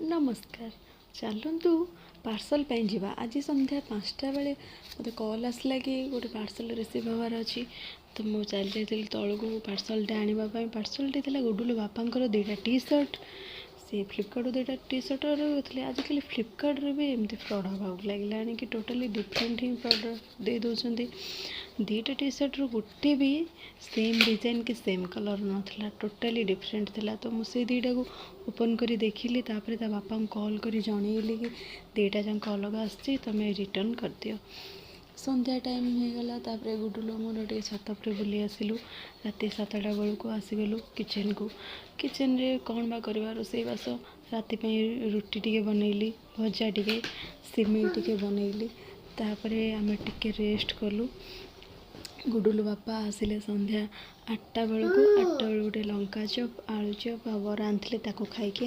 नमस्कार चलतु पार्सल जावा आज संध्या 5टा बेले मत कॉल आसला कि गोटे पार्सल रिसीव हबार अच्छी तो मुझे चली जाइली तौक पार्सलटे आने पार्सलटे थी गुडुल बापांकर 2टा टी सर्ट से फ्लिपकार्ट 2टा टी सर्ट थे आजिकल फ्लिपकार्ट भी एमती फ्रड हाँ लगे कि टोटाली डिफरेंट ही प्रडक्ट दे दौरान 2टा टी सर्ट गोटे भी सेम डिजाइन कि सेम कलर नाला टोटाली डिफरेंट थिला तो मुझे 2टा को ओपन करी देखिली तापर ता बापा कॉल करी जनइली कि 2टा जाक अलग आसी तुम रिटर्न कर दियो। संध्या टाइम हो गला तापर गुडुल मोर टे छात पर बुली आसिलु राति 7टा बेलू को आसीगलु किचन रे कौन बा करवा रोसई बास राति रुटी टिके बनैली भजा टिके सिमेई टिके बनैली तापरे आमे टिके रेस्ट कलु। गुडुल बापा आसिले संध्या 8टा बेलू गोटे लंका चप आलू चप आ बरा आनथिले ताको खाइके